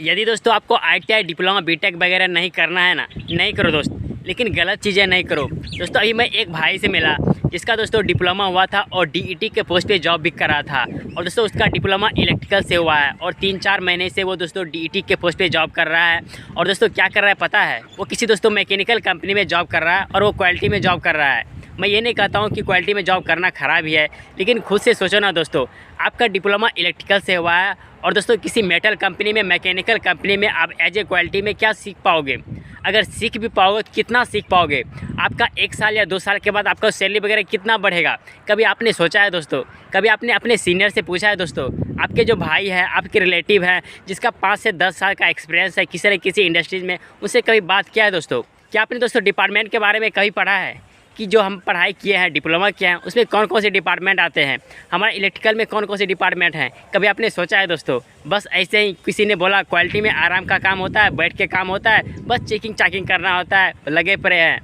यदि दोस्तों आपको आईटीआई डिप्लोमा बीटेक वगैरह नहीं करना है ना, नहीं करो दोस्त, लेकिन गलत चीज़ें नहीं करो। दोस्तों अभी मैं एक भाई से मिला जिसका दोस्तों डिप्लोमा हुआ था और डीईटी के पोस्ट पे जॉब भी कर रहा था। और दोस्तों उसका डिप्लोमा इलेक्ट्रिकल से हुआ है और 3-4 महीने से वो दोस्तों डीईटी के पोस्ट पे जॉब कर रहा है। और दोस्तों क्या कर रहा है पता है? वो किसी दोस्तों मैकेनिकल कंपनी में जॉब कर रहा है और वो क्वालिटी में जॉब कर रहा है। मैं ये नहीं कहता हूँ कि क्वालिटी में जॉब करना ख़राब ही है, लेकिन खुद से सोचो ना दोस्तों, आपका डिप्लोमा इलेक्ट्रिकल से हुआ है और दोस्तों किसी मेटल कंपनी में, मैकेनिकल कंपनी में आप एज ए क्वालिटी में क्या सीख पाओगे? अगर सीख भी पाओगे तो कितना सीख पाओगे? आपका 1 साल या 2 साल के बाद आपका सैलरी वगैरह कितना बढ़ेगा? कभी आपने सोचा है दोस्तों? कभी आपने अपने सीनियर से पूछा है दोस्तों? आपके जो भाई हैं, आपके रिलेटिव हैं, जिसका 5 से 10 साल का एक्सपीरियंस है किसी न किसी इंडस्ट्रीज़ में, उससे कभी बात किया है दोस्तों? क्या आपने दोस्तों डिपार्टमेंट के बारे में कभी पढ़ा है कि जो हम पढ़ाई किए हैं, डिप्लोमा किए हैं, उसमें कौन कौन से डिपार्टमेंट आते हैं? हमारे इलेक्ट्रिकल में कौन कौन से डिपार्टमेंट हैं? कभी आपने सोचा है दोस्तों? बस ऐसे ही किसी ने बोला क्वालिटी में आराम का काम होता है, बैठ के काम होता है, बस चेकिंग चाकिंग करना होता है, लगे पड़े हैं।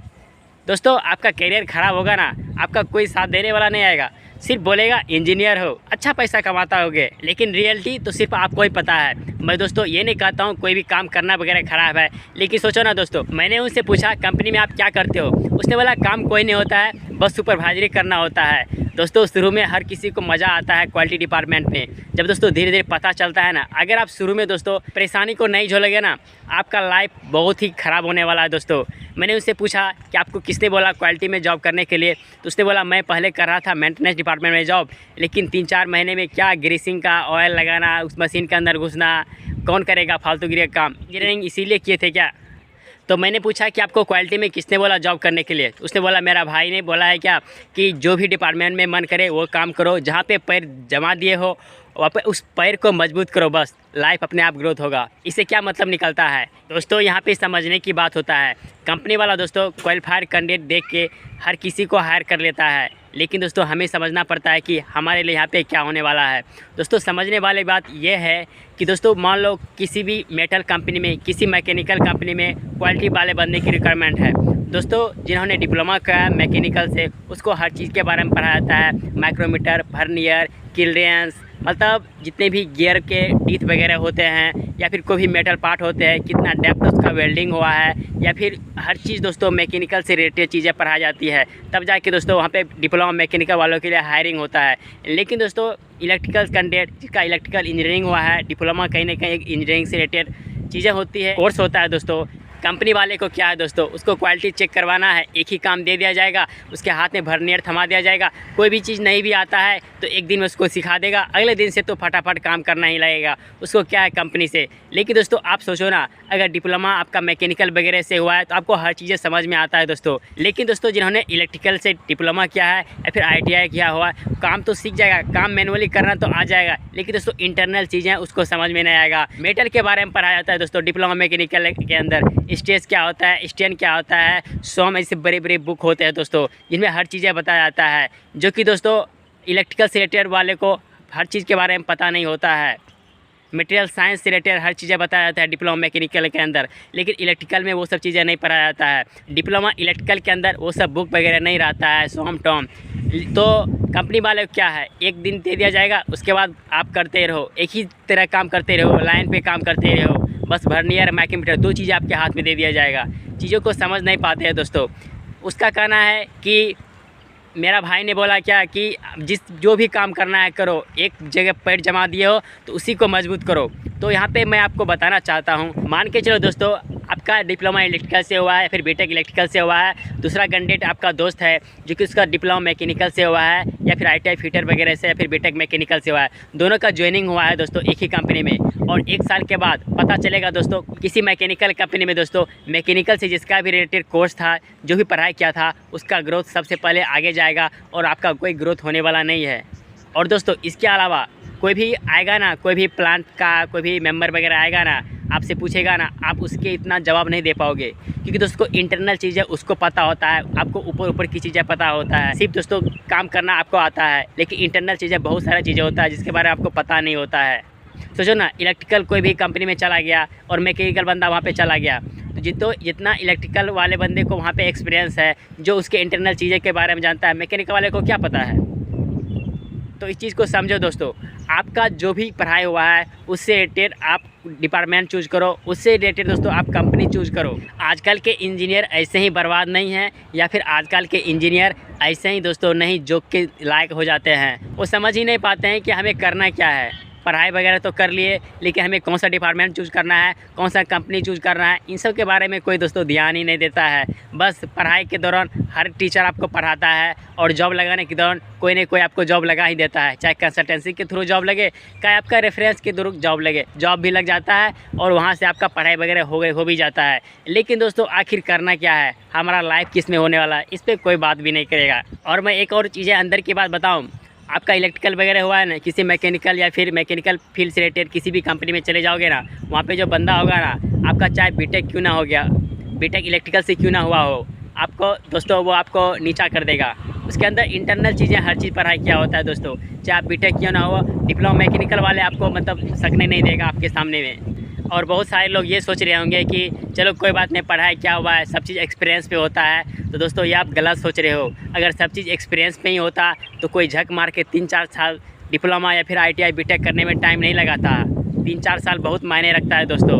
दोस्तों आपका करियर ख़राब होगा ना, आपका कोई साथ देने वाला नहीं आएगा। सिर्फ बोलेगा इंजीनियर हो, अच्छा पैसा कमाता होगे, लेकिन रियलिटी तो सिर्फ आपको ही पता है। मैं दोस्तों ये नहीं कहता हूँ कोई भी काम करना वगैरह ख़राब है, लेकिन सोचो ना दोस्तों, मैंने उनसे पूछा कंपनी में आप क्या करते हो? उसने बोला काम कोई नहीं होता है, बस सुपरवाइजरी करना होता है। दोस्तों शुरू में हर किसी को मज़ा आता है क्वालिटी डिपार्टमेंट में, जब दोस्तों धीरे धीरे पता चलता है ना, अगर आप शुरू में दोस्तों परेशानी को नहीं झेलोगे ना, आपका लाइफ बहुत ही ख़राब होने वाला है दोस्तों। मैंने उससे पूछा कि आपको किसने बोला क्वालिटी में जॉब करने के लिए? तो उसने बोला मैं पहले कर रहा था मेंटेनेंस डिपार्टमेंट में जॉब, लेकिन 3-4 महीने में क्या ग्रीसिंग का ऑयल लगाना, उस मशीन के अंदर घुसना, कौन करेगा फालतूगिरी का काम? इंजीनियरिंग इसीलिए किए थे क्या? तो मैंने पूछा कि आपको क्वालिटी में किसने बोला जॉब करने के लिए? उसने बोला मेरा भाई ने बोला है क्या कि जो भी डिपार्टमेंट में मन करे वो काम करो, जहाँ पे पैर जमा दिए हो वहाँ पे उस पैर को मजबूत करो, बस लाइफ अपने आप ग्रोथ होगा। इससे क्या मतलब निकलता है दोस्तों? यहाँ पे समझने की बात होता है। कंपनी वाला दोस्तों क्वालिफाइड कैंडिडेट देख के हर किसी को हायर कर लेता है, लेकिन दोस्तों हमें समझना पड़ता है कि हमारे लिए यहाँ पे क्या होने वाला है। दोस्तों समझने वाली बात यह है कि दोस्तों मान लो किसी भी मेटल कंपनी में, किसी मैकेनिकल कंपनी में क्वालिटी वाले बंदे की रिक्वायरमेंट है। दोस्तों जिन्होंने डिप्लोमा किया है मैकेनिकल से, उसको हर चीज़ के बारे में पढ़ाया जाता है। माइक्रोमीटर, वर्नियर, क्लियरेंस, मतलब जितने भी गियर के टीथ वगैरह होते हैं या फिर कोई भी मेटल पार्ट होते हैं, कितना डेप्थ उसका वेल्डिंग हुआ है, या फिर हर चीज़ दोस्तों मैकेनिकल से रिलेटेड चीज़ें पढ़ाई जाती है। तब जाके दोस्तों वहाँ पे डिप्लोमा मैकेनिकल वालों के लिए हायरिंग होता है। लेकिन दोस्तों इलेक्ट्रिकल कैंडिडेट जिसका इलेक्ट्रिकल इंजीनियरिंग हुआ है, डिप्लोमा कहीं ना कहीं एक इंजीनियरिंग से रिलेटेड चीज़ें होती है, कोर्स होता है दोस्तों। कंपनी वाले को क्या है दोस्तों, उसको क्वालिटी चेक करवाना है, एक ही काम दे दिया जाएगा, उसके हाथ में वर्नियर थमा दिया जाएगा। कोई भी चीज़ नहीं भी आता है तो एक दिन में उसको सिखा देगा, अगले दिन से तो फटाफट काम करना ही लगेगा उसको, क्या है कंपनी से। लेकिन दोस्तों आप सोचो ना, अगर डिप्लोमा आपका मैकेनिकल वगैरह से हुआ है तो आपको हर चीज़ें समझ में आता है दोस्तों। लेकिन दोस्तों जिन्होंने इलेक्ट्रिकल से डिप्लोमा किया है या फिर ITI किया हुआ है, काम तो सीख जाएगा, काम मैनुअली करना तो आ जाएगा, लेकिन दोस्तों इंटरनल चीज़ें उसको समझ में नहीं आएगा। मेटल के बारे में पढ़ाया जाता है दोस्तों डिप्लोमा मैकेनिकल के अंदर, स्टेज क्या होता है, स्टैंड क्या होता है, 100 में ऐसे बड़े बड़े बुक होते हैं दोस्तों, जिनमें हर चीज़ें बताया जाता है, जो कि दोस्तों इलेक्ट्रिकल से रिलेटेड वाले को हर चीज़ के बारे में पता नहीं होता है। मटेरियल साइंस से रिलेटेड हर चीज़ें बताया जाता है डिप्लोमा मैकेनिकल के अंदर, लेकिन इलेक्ट्रिकल में वो सब चीज़ें नहीं पढ़ाया जाता है। डिप्लोमा इलेक्ट्रिकल के अंदर वो सब बुक वगैरह नहीं रहता है, सॉम टॉम। तो कंपनी वाले क्या है, एक दिन दे दिया जाएगा, उसके बाद आप करते रहो, एक ही तरह काम करते रहो, लाइन पे काम करते रहो, बस वर्नियर माइक्रोमीटर 2 चीज़ें आपके हाथ में दे दिया जाएगा। चीज़ों को समझ नहीं पाते हैं दोस्तों। उसका कहना है कि मेरा भाई ने बोला क्या कि जो भी काम करना है करो, एक जगह पैर जमा दिए हो तो उसी को मजबूत करो। तो यहाँ पे मैं आपको बताना चाहता हूँ, मान के चलो दोस्तों आपका डिप्लोमा इलेक्ट्रिकल से हुआ है, फिर बीटेक इलेक्ट्रिकल से हुआ है, दूसरा कैंडिडेट आपका दोस्त है जो कि उसका डिप्लोमा मैकेनिकल से हुआ है या फिर ITI फिटर वगैरह से या फिर बीटेक मैकेनिकल से हुआ है। दोनों का ज्वाइनिंग हुआ है दोस्तों एक ही कंपनी में, और 1 साल के बाद पता चलेगा दोस्तों किसी मैकेनिकल कंपनी में दोस्तों मैकेनिकल से जिसका भी रिलेटेड कोर्स था, जो भी पढ़ाई किया था, उसका ग्रोथ सबसे पहले आगे जाएगा और आपका कोई ग्रोथ होने वाला नहीं है। और दोस्तों इसके अलावा कोई भी आएगा ना, कोई भी प्लांट का कोई भी मेंबर वगैरह आएगा ना, आपसे पूछेगा ना, आप उसके इतना जवाब नहीं दे पाओगे, क्योंकि दोस्तों इंटरनल चीज़ें उसको पता होता है, आपको ऊपर ऊपर की चीज़ें पता होता है। सिर्फ दोस्तों काम करना आपको आता है, लेकिन इंटरनल चीज़ें बहुत सारी चीज़ें होता है जिसके बारे में आपको पता नहीं होता है। सोचो ना, इलेक्ट्रिकल कोई भी कंपनी में चला गया और मैकेनिकल बंदा वहाँ पे चला गया, तो जितना इलेक्ट्रिकल वाले बंदे को वहाँ पे एक्सपीरियंस है, जो उसके इंटरनल चीज़ें के बारे में जानता है, मैकेनिकल वाले को क्या पता है? तो इस चीज़ को समझो दोस्तों। आपका जो भी पढ़ाई हुआ है उससे रिलेटेड आप डिपार्टमेंट चूज़ करो, उससे रिलेटेड दोस्तों आप कंपनी चूज़ करो। आजकल के इंजीनियर ऐसे ही बर्बाद नहीं हैं, या फिर आजकल के इंजीनियर ऐसे ही दोस्तों नहीं जॉब के लायक हो जाते हैं। वो समझ ही नहीं पाते हैं कि हमें करना क्या है। पढ़ाई वगैरह तो कर लिए, लेकिन हमें कौन सा डिपार्टमेंट चूज़ करना है, कौन सा कंपनी चूज़ करना है, इन सब के बारे में कोई दोस्तों ध्यान ही नहीं देता है। बस पढ़ाई के दौरान हर टीचर आपको पढ़ाता है, और जॉब लगाने के दौरान कोई ना कोई आपको जॉब लगा ही देता है, चाहे कंसल्टेंसी के थ्रू जॉब लगे, चाहे आपका रेफरेंस के थ्रू जॉब लगे, जॉब भी लग जाता है और वहाँ से आपका पढ़ाई वगैरह हो भी जाता है। लेकिन दोस्तों आखिर करना क्या है, हमारा लाइफ किस में होने वाला है, इस पर कोई बात भी नहीं करेगा। और मैं एक और चीज़ें अंदर की बात बताऊँ, आपका इलेक्ट्रिकल वगैरह हुआ है ना, किसी मैकेनिकल या फिर मैकेनिकल फील्ड से रिलेटेड किसी भी कंपनी में चले जाओगे ना, वहाँ पे जो बंदा होगा ना, आपका चाहे बीटेक क्यों ना हो गया, बीटेक इलेक्ट्रिकल से क्यों ना हुआ हो, आपको दोस्तों वो आपको नीचा कर देगा। उसके अंदर इंटरनल चीज़ें हर चीज़ पढ़ाई किया होता है दोस्तों, चाहे आप बीटेक क्यों ना हो, डिप्लोमा मैकेनिकल वाले आपको मतलब सकने नहीं देगा आपके सामने में। और बहुत सारे लोग ये सोच रहे होंगे कि चलो कोई बात नहीं, पढ़ाई क्या हुआ है, सब चीज़ एक्सपीरियंस पे होता है। तो दोस्तों ये आप गलत सोच रहे हो। अगर सब चीज़ एक्सपीरियंस पे ही होता तो कोई झक मार के 3-4 साल डिप्लोमा या फिर ITI बीटेक करने में टाइम नहीं लगाता। 3-4 साल बहुत मायने रखता है दोस्तों।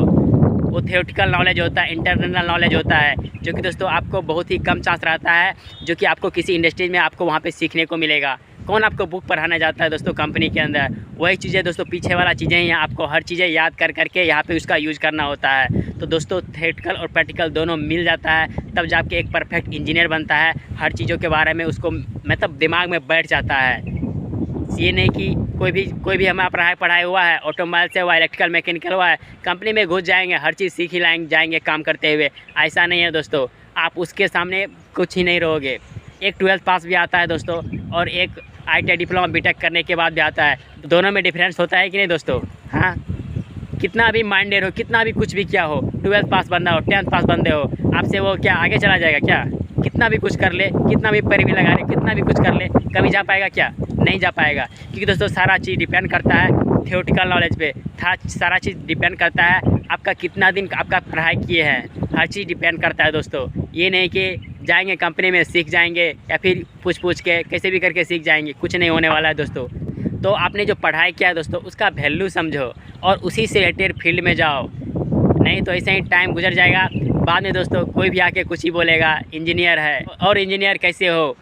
वो थियोरेटिकल नॉलेज होता है, इंटरनल नॉलेज होता है, जो कि दोस्तों आपको बहुत ही कम चांस रहता है, जो कि आपको किसी इंडस्ट्री में आपको वहाँ पे सीखने को मिलेगा। कौन आपको बुक पढ़ाने जाता है दोस्तों कंपनी के अंदर, वही चीज़ें दोस्तों पीछे वाला चीज़ें ही आपको हर चीज़ें याद कर करके यहाँ पे उसका यूज़ करना होता है। तो दोस्तों थियोरेटिकल और प्रैक्टिकल दोनों मिल जाता है, तब जाके एक परफेक्ट इंजीनियर बनता है। हर चीज़ों के बारे में उसको मतलब दिमाग में बैठ जाता है। ये नहीं कि कोई भी हमारा पढ़ाई हुआ है, ऑटोमोबाइल से हुआ, इलेक्ट्रिकल मैकेनिकल हुआ है, कंपनी में घुस जाएंगे, हर चीज़ सीख ही जाएंगे काम करते हुए। ऐसा नहीं है दोस्तों, आप उसके सामने कुछ ही नहीं रहोगे। एक 12th पास भी आता है दोस्तों, और एक ITI डिप्लोमा बीटेक करने के बाद भी आता है। दोनों में डिफरेंस होता है कि नहीं दोस्तों? हाँ, कितना भी माइंडेड हो, कितना भी कुछ भी किया हो, 12th पास बंदा हो, 10th पास बंदे हो, आपसे वो क्या आगे चला जाएगा क्या? कितना भी कुछ कर ले, कितना भी पैरवी लगा ले, कितना भी कुछ कर ले, कभी जा पाएगा क्या? नहीं जा पाएगा। क्योंकि दोस्तों सारा चीज़ डिपेंड करता है थियोरेटिकल नॉलेज पे, सारा चीज़ डिपेंड करता है आपका कितना दिन आपका पढ़ाई किए हैं, हर चीज़ डिपेंड करता है दोस्तों। ये नहीं कि जाएंगे कंपनी में सीख जाएंगे या फिर पूछ के कैसे भी करके सीख जाएंगे, कुछ नहीं होने वाला है दोस्तों। तो आपने जो पढ़ाई किया है दोस्तों उसका वैल्यू समझो और उसी से रिलेटेड फील्ड में जाओ, नहीं तो ऐसे ही टाइम गुजर जाएगा। बाद में दोस्तों कोई भी आके कुछ ही बोलेगा, इंजीनियर है और इंजीनियर कैसे हो।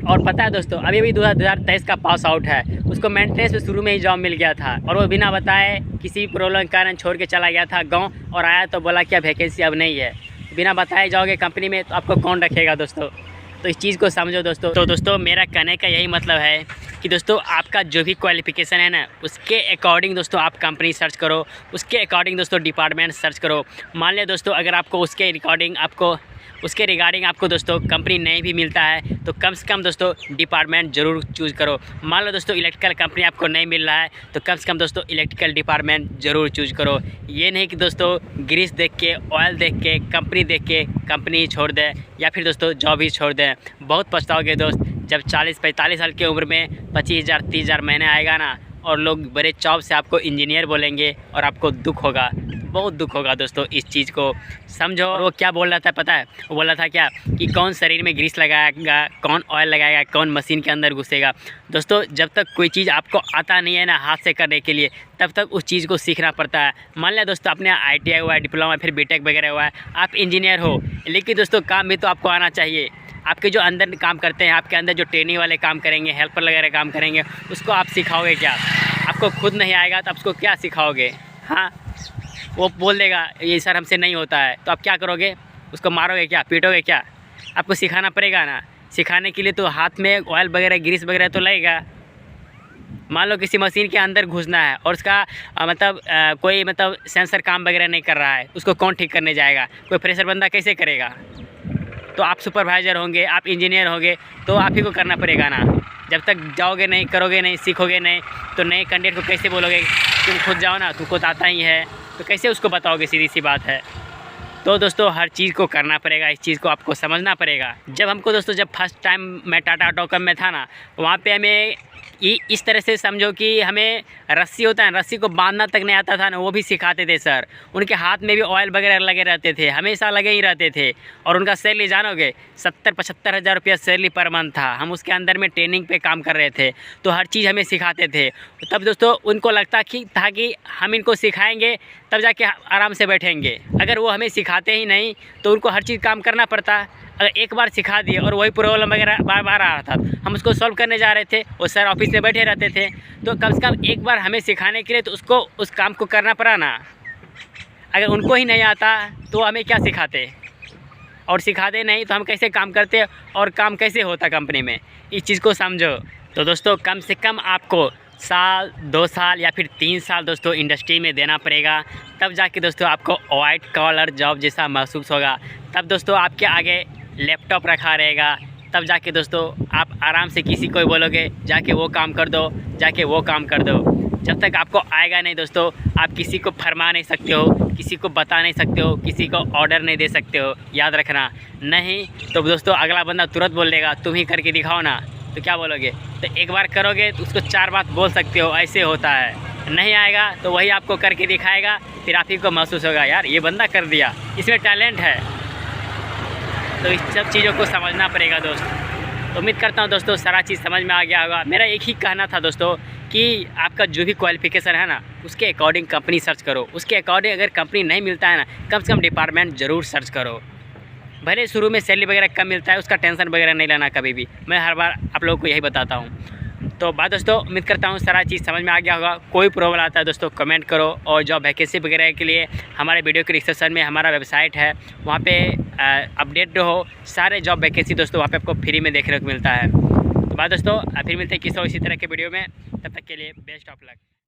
और पता है दोस्तों अभी 2023 का पास आउट है, उसको मेंटेनेंस में शुरू में ही जॉब मिल गया था, और वो बिना बताए किसी प्रॉब्लम के कारण छोड़ के चला गया था गाँव, और आया तो बोला क्या वैकेंसी अब नहीं है। बिना बताए जाओगे कंपनी में तो आपको कौन रखेगा दोस्तों? तो इस चीज़ को समझो दोस्तों। तो दोस्तों मेरा कहने का यही मतलब है कि दोस्तों आपका जो भी क्वालिफ़िकेशन है ना, उसके अकॉर्डिंग दोस्तों आप कंपनी सर्च करो, उसके अकॉर्डिंग दोस्तों डिपार्टमेंट सर्च करो। मान लिया दोस्तों अगर आपको उसके रिगार्डिंग आपको दोस्तों कंपनी नहीं भी मिलता है तो कम से कम दोस्तों डिपार्टमेंट ज़रूर चूज़ करो। मान लो दोस्तों इलेक्ट्रिकल कंपनी आपको नहीं मिल रहा है तो कम से कम दोस्तों इलेक्ट्रिकल डिपार्टमेंट ज़रूर चूज़ करो। ये नहीं कि दोस्तों ग्रीस देख के, ऑयल देख के, कंपनी देख के कंपनी ही छोड़ दें या फिर दोस्तों जॉब ही छोड़ दें। बहुत पछताओगे दोस्त जब 40-45 साल की उम्र में 25,000-30,000 महीने आएगा ना, और लोग बड़े चौब से आपको इंजीनियर बोलेंगे और आपको दुख होगा, बहुत दुख होगा दोस्तों। इस चीज़ को समझो। और वो क्या बोल रहा था पता है? वो बोल रहा था क्या कि कौन शरीर में ग्रीस लगाएगा, कौन ऑयल लगाएगा, कौन मशीन के अंदर घुसेगा। दोस्तों जब तक कोई चीज़ आपको आता नहीं है ना हाथ से करने के लिए, तब तक उस चीज़ को सीखना पड़ता है। मान लिया दोस्तों आपने ITI हुआ है, डिप्लोमा, फिर बीटेक वगैरह हुआ है, आप इंजीनियर हो, लेकिन दोस्तों काम भी तो आपको आना चाहिए। आपके जो अंदर काम करते हैं, आपके अंदर जो ट्रेनिंग वाले काम करेंगे, हेल्पर वगैरह काम करेंगे, उसको आप सिखाओगे क्या? आपको खुद नहीं आएगा तो आप उसको क्या सिखाओगे? हाँ, वो बोल देगा ये सर हमसे नहीं होता है, तो आप क्या करोगे? उसको मारोगे क्या, पीटोगे क्या? आपको सिखाना पड़ेगा ना। सिखाने के लिए तो हाथ में ऑयल वगैरह, ग्रीस वगैरह तो लगेगा। मान लो किसी मशीन के अंदर घुसना है और उसका कोई सेंसर काम वगैरह नहीं कर रहा है, उसको कौन ठीक करने जाएगा? कोई फ्रेशर बंदा कैसे करेगा? तो आप सुपरवाइज़र होंगे, आप इंजीनियर होंगे, तो आप ही को करना पड़ेगा ना। जब तक जाओगे नहीं, करोगे नहीं, सीखोगे नहीं, तो नए कैंडिडेट को कैसे बोलोगे तुम खुद जाओ ना, तुमको तो आता ही है, तो कैसे उसको बताओगे? सीधी सी बात है। तो दोस्तों हर चीज़ को करना पड़ेगा, इस चीज़ को आपको समझना पड़ेगा। जब फर्स्ट टाइम मैं टाटा ऑटोकम में था ना, वहाँ पे हमें ये इस तरह से समझो कि हमें रस्सी होता है, रस्सी को बांधना तक नहीं आता था ना, वो भी सिखाते थे सर। उनके हाथ में भी ऑयल वगैरह लगे रहते थे, हमेशा लगे ही रहते थे। और उनका सैलरी जानोगे 70-75 हज़ार रुपया सैलरी पर मंथ था। हम उसके अंदर में ट्रेनिंग पे काम कर रहे थे, तो हर चीज़ हमें सिखाते थे। तब दोस्तों उनको लगता था कि हम इनको सिखाएंगे तब जाके आराम से बैठेंगे। अगर वो हमें सिखाते ही नहीं तो उनको हर चीज़ काम करना पड़ता। अगर एक बार सिखा दिए और वही प्रॉब्लम वगैरह बार बार आ रहा था, हम उसको सॉल्व करने जा रहे थे, वो सर ऑफिस में बैठे रहते थे। तो कम से कम एक बार हमें सिखाने के लिए तो उसको उस काम को करना पड़ा ना। अगर उनको ही नहीं आता तो हमें क्या सिखाते, और सिखाते नहीं तो हम कैसे काम करते और काम कैसे होता कंपनी में। इस चीज़ को समझो। तो दोस्तों कम से कम आपको साल 2 साल या फिर 3 साल दोस्तों इंडस्ट्री में देना पड़ेगा, तब जाके दोस्तों आपको वाइट कॉलर जॉब जैसा महसूस होगा। तब दोस्तों आपके आगे लैपटॉप रखा रहेगा, तब जाके दोस्तों आप आराम से किसी को बोलोगे जाके वो काम कर दो, जाके वो काम कर दो। जब तक आपको आएगा नहीं दोस्तों, आप किसी को फरमा नहीं सकते हो, किसी को बता नहीं सकते हो, किसी को ऑर्डर नहीं दे सकते हो। याद रखना, नहीं तो दोस्तों अगला बंदा तुरंत बोल देगा तुम ही करके दिखाओ ना, तो क्या बोलोगे? तो एक बार करोगे तो उसको 4 बात बोल सकते हो, ऐसे होता है। नहीं आएगा तो वही आपको करके दिखाएगा, फिर आप ही को महसूस होगा यार ये बंदा कर दिया, इसमें टैलेंट है। तो इस सब चीज़ों को समझना पड़ेगा दोस्त। तो उम्मीद करता हूँ दोस्तों सारा चीज़ समझ में आ गया होगा। मेरा एक ही कहना था दोस्तों कि आपका जो भी क्वालिफ़िकेशन है ना, उसके अकॉर्डिंग कंपनी सर्च करो। उसके अकॉर्डिंग अगर कंपनी नहीं मिलता है ना, कम से कम डिपार्टमेंट ज़रूर सर्च करो। भले शुरू में सैलरी वगैरह कम मिलता है, उसका टेंशन वगैरह नहीं लेना कभी भी। मैं हर बार आप लोगों को यही बताता हूँ। तो बात दोस्तों उम्मीद करता हूँ सारा चीज़ समझ में आ गया होगा। कोई प्रॉब्लम आता है दोस्तों कमेंट करो, और जॉब वैकेंसी वगैरह के लिए हमारे वीडियो के डिस्क्रिप्शन में हमारा वेबसाइट है, वहाँ पे अपडेट रहो। सारे जॉब वैकेंसी दोस्तों वहाँ पे आपको फ्री में देखने को मिलता है। तो बात दोस्तों फिर मिलते हैं किसी और इसी तरह के वीडियो में, तब तक के लिए बेस्ट ऑफ लक।